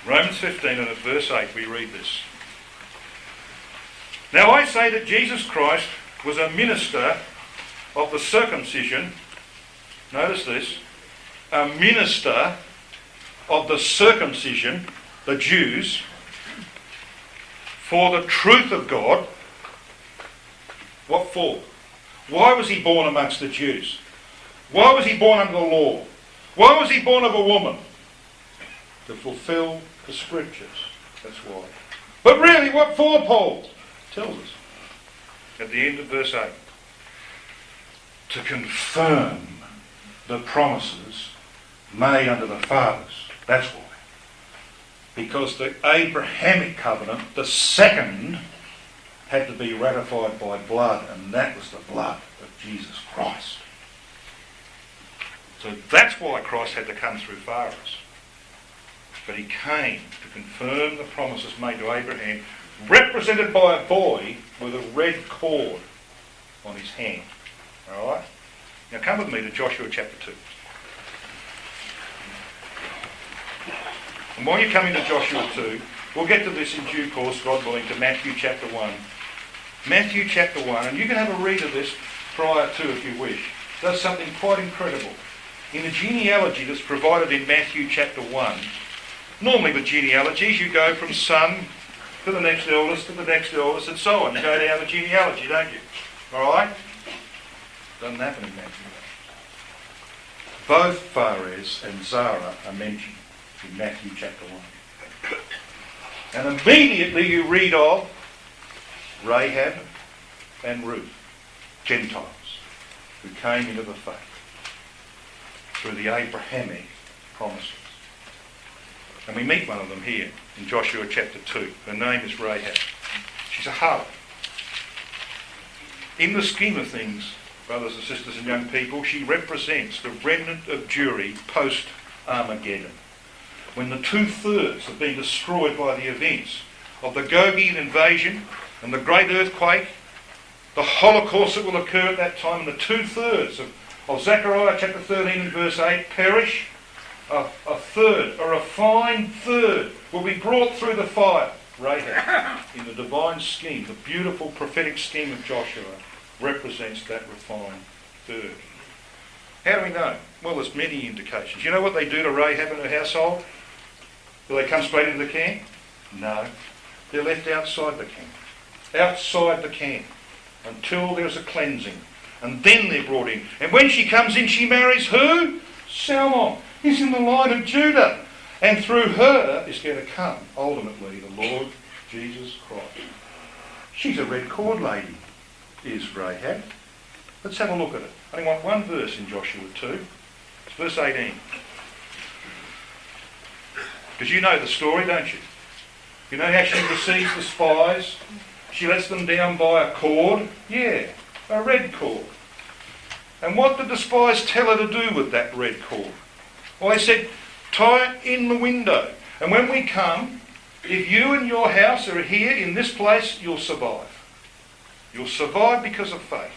Romans 15 and at verse 8 we read this. Now I say that Jesus Christ was a minister of the circumcision. Notice this. A minister of the circumcision, the Jews, for the truth of God. What for? Why was he born amongst the Jews? Why was he born under the law? Why was he born of a woman? To fulfill the scriptures. That's why. But really, what for, Paul? Tells us at the end of verse 8. To confirm the promises made unto the fathers. That's why. Because the Abrahamic covenant, the second, had to be ratified by blood, and that was the blood of Jesus Christ. So that's why Christ had to come through fathers. But he came to confirm the promises made to Abraham, represented by a boy with a red cord on his hand. Alright? Now come with me to Joshua chapter 2. And while you're coming to Joshua 2, we'll get to this in due course, God willing, to Matthew chapter 1. Matthew chapter 1, and you can have a read of this prior to if you wish. It does something quite incredible. In the genealogy that's provided in Matthew chapter 1, normally with genealogies you go from son to the next eldest, to the next eldest, and so on. You go down the genealogy, don't you? Alright? Doesn't happen in Matthew. Both Phares and Zara are mentioned in Matthew chapter 1. And immediately you read of Rahab and Ruth, Gentiles, who came into the faith through the Abrahamic promises. And we meet one of them here in Joshua chapter 2. Her name is Rahab. She's a harlot. In the scheme of things, brothers and sisters and young people, she represents the remnant of Jewry post-Armageddon, when the 2/3 have been destroyed by the events of the Gogian invasion and the great earthquake, the Holocaust that will occur at that time, and the 2/3 of Zechariah chapter 13 and verse 8 perish. A third, or a fine third, will be brought through the fire. Rahab, in the divine scheme, the beautiful prophetic scheme of Joshua, represents that refined third. How do we know? Well, there's many indications. You know what they do to Rahab and her household? Do they come straight into the camp? No. They're left outside the camp. Outside the camp. Until there's a cleansing. And then they're brought in. And when she comes in, she marries who? Salmon. He's in the line of Judah. And through her is going to come, ultimately, the Lord Jesus Christ. She's a red cord lady, is Rahab. Let's have a look at it. I only want one verse in Joshua 2. It's verse 18. Because you know the story, don't you? You know how she receives the spies? She lets them down by a cord. Yeah, a red cord. And what did the spies tell her to do with that red cord? Well, they said, tie it in the window. And when we come, if you and your house are here in this place, you'll survive. You'll survive because of faith.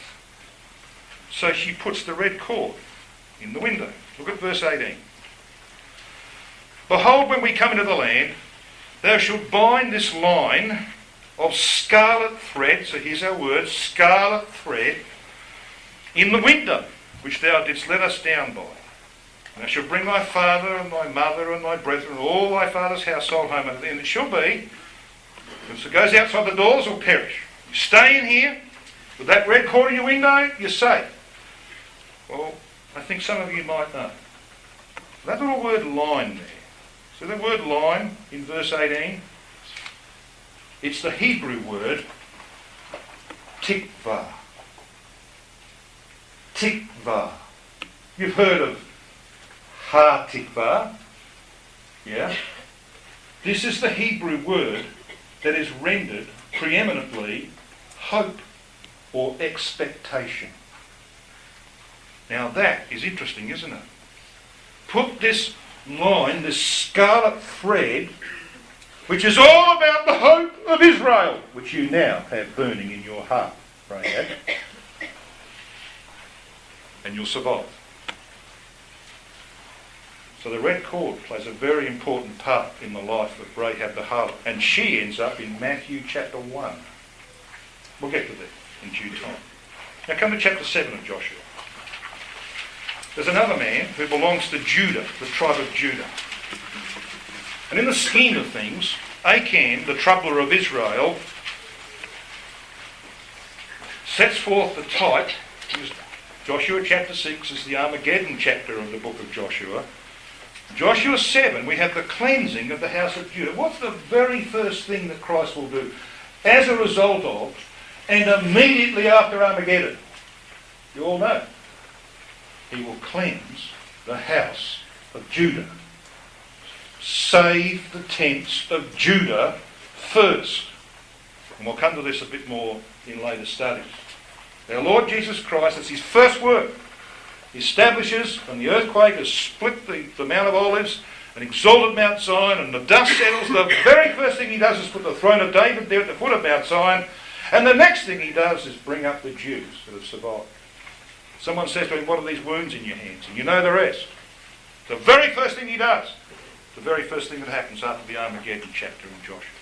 So she puts the red cord in the window. Look at verse 18. Behold, when we come into the land, thou shalt bind this line of scarlet thread, so here's our word, scarlet thread, in the window, which thou didst let us down by. And thou shalt bring thy father and thy mother and thy brethren and all thy father's household home unto thee. And it shall be, if it goes outside the doors, will perish. You stay in here, with that red cord in your window, you're safe. Well, I think some of you might know. That little word line there. So the word line in verse 18, it's the Hebrew word tikvah. Tikvah. You've heard of ha-tikvah, yeah? This is the Hebrew word that is rendered preeminently hope or expectation. Now that is interesting, isn't it? Put this line, this scarlet thread, which is all about the hope of Israel, which you now have burning in your heart, Rahab. And you'll survive. So the red cord plays a very important part in the life of Rahab the harlot, and she ends up in Matthew chapter 1. We'll get to that in due time. Now come to chapter 7 of Joshua. There's another man who belongs to Judah, the tribe of Judah. And in the scheme of things, Achan, the troubler of Israel, sets forth the type. Joshua chapter 6 is the Armageddon chapter of the book of Joshua. Joshua 7, we have the cleansing of the house of Judah. What's the very first thing that Christ will do as a result of and immediately after Armageddon? You all know. He will cleanse the house of Judah. Save the tents of Judah first. And we'll come to this a bit more in later studies. Our Lord Jesus Christ, that's his first work. He establishes, when the earthquake has split the Mount of Olives and exalted Mount Zion, and the dust settles, the very first thing he does is put the throne of David there at the foot of Mount Zion, and the next thing he does is bring up the Jews that have survived. Someone says to him, "What are these wounds in your hands?" And you know the rest. The very first thing he does, the very first thing that happens after the Armageddon chapter in Joshua.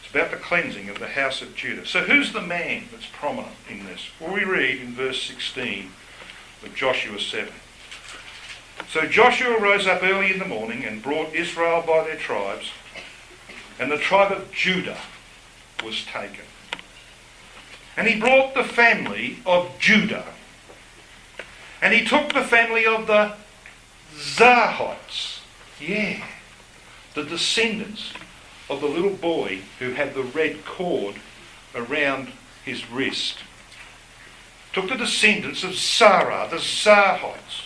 It's about the cleansing of the house of Judah. So who's the man that's prominent in this? Well, we read in verse 16 of Joshua 7. So Joshua rose up early in the morning and brought Israel by their tribes, and the tribe of Judah was taken. And he brought the family of Judah, and he took the family of the Zarhites, the descendants of the little boy who had the red cord around his wrist. Took the descendants of Sarah, the Zarhites.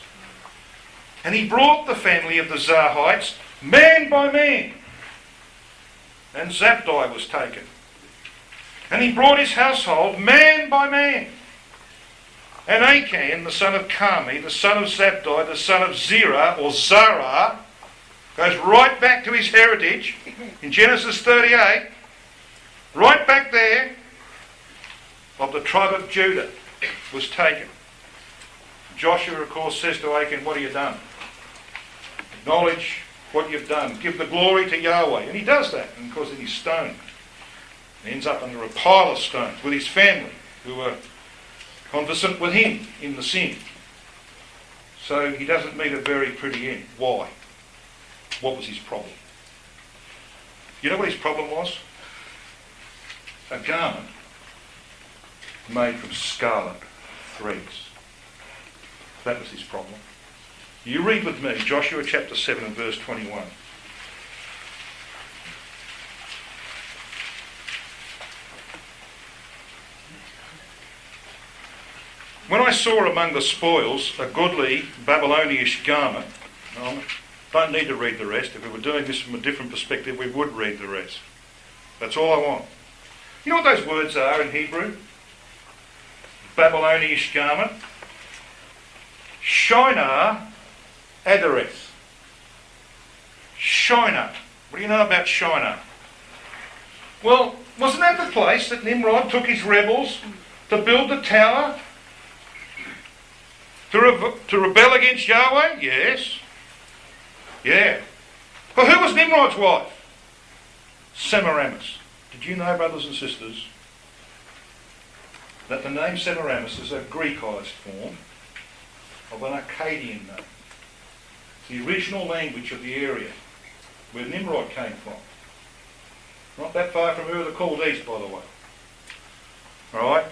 And he brought the family of the Zarhites man by man. And Zabdi was taken. And he brought his household man by man. And Achan, the son of Carmi, the son of Zabdi, the son of Zerah, or Zara, goes right back to his heritage in Genesis 38, right back there, of the tribe of Judah, was taken. Joshua, of course, says to Achan, "What have you done? Acknowledge what you've done. Give the glory to Yahweh." And he does that, and of course he's stoned. He ends up under a pile of stones with his family, who were conversant with him in the sin. So he doesn't meet a very pretty end. Why? What was his problem? You know what his problem was? A garment made from scarlet threads. That was his problem. You read with me Joshua chapter 7 and verse 21. When I saw among the spoils a goodly Babylonish garment, don't need to read the rest. If we were doing this from a different perspective, we would read the rest. That's all I want. You know what those words are in Hebrew? Babylonish garment. Shinar Adareth. Shinar. What do you know about Shinar? Well, wasn't that the place that Nimrod took his rebels to build the tower? To rebel against Yahweh? Yes. Yeah. But who was Nimrod's wife? Semiramis. Did you know, brothers and sisters, that the name Semiramis is a Greekised form of an Akkadian name? It's the original language of the area where Nimrod came from. Not that far from Ur the Chaldees, by the way. Alright?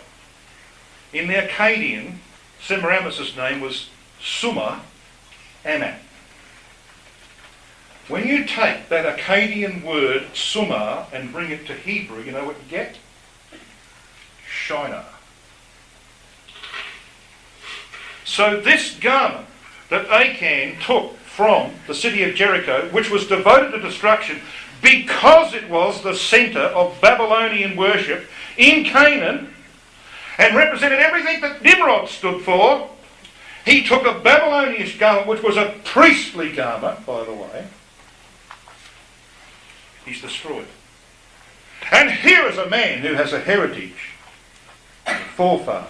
In the Akkadian, Semiramis' name was Summa Amat. When you take that Akkadian word, Summa, and bring it to Hebrew, you know what you get? Shinar. So this garment that Achan took from the city of Jericho, which was devoted to destruction because it was the centre of Babylonian worship in Canaan and represented everything that Nimrod stood for, He took a Babylonian garment, which was a priestly garment, by the way. He's destroyed. And here is a man who has a heritage. The forefather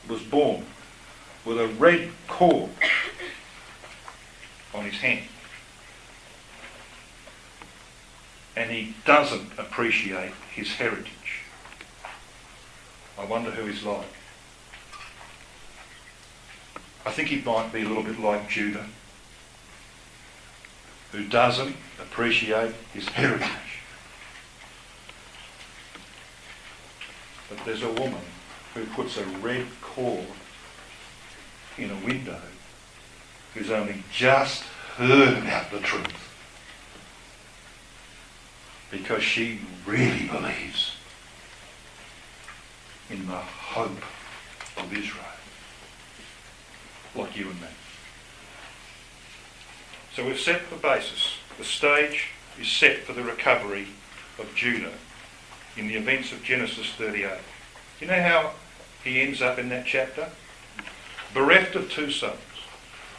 was born with a red cord on his hand. And he doesn't appreciate his heritage. I wonder who he's like. I think he might be a little bit like Judah, who doesn't appreciate his heritage. But there's a woman who puts a red cord in a window who's only just heard about the truth because she really believes in the hope of Israel, like you and me. So we've set the basis. The stage is set for the recovery of Judah in the events of Genesis 38. You know how he ends up in that chapter? Bereft of 2 sons,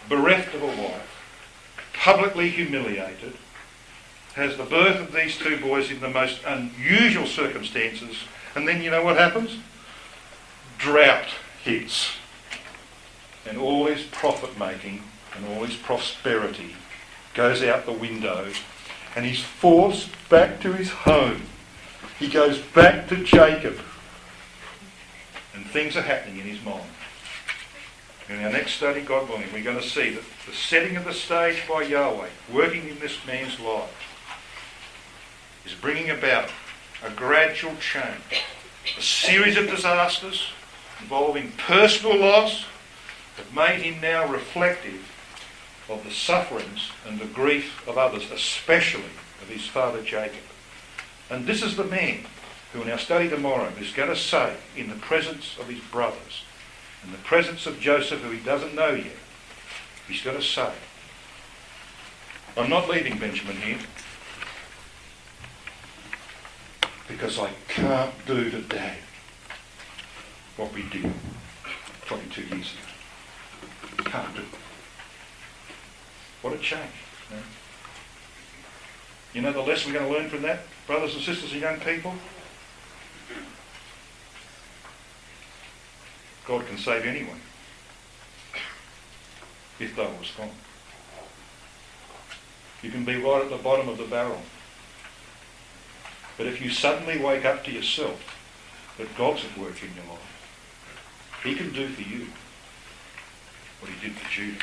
bereft of a wife, publicly humiliated, has the birth of these 2 boys in the most unusual circumstances, and then you know what happens? Drought hits. And all his profit making and all his prosperity goes out the window, and he's forced back to his home. He goes back to Jacob, and things are happening in his mind. In our next study, God willing, we're going to see that the setting of the stage by Yahweh, working in this man's life, is bringing about a gradual change. A series of disasters involving personal loss have made him now reflective of the sufferings and the grief of others, especially of his father Jacob. And this is the man who in our study tomorrow is going to say, in the presence of his brothers, in the presence of Joseph, who he doesn't know yet, he's going to say, I'm not leaving Benjamin here because I can't do to Dad what we did 22 years ago. Can't do it. What a change. You know the lesson we're going to learn from that, brothers and sisters and young people? God can save anyone if they'll respond. You can be right at the bottom of the barrel. But if you suddenly wake up to yourself that God's at work in your life, he can do for you what he did for Judah.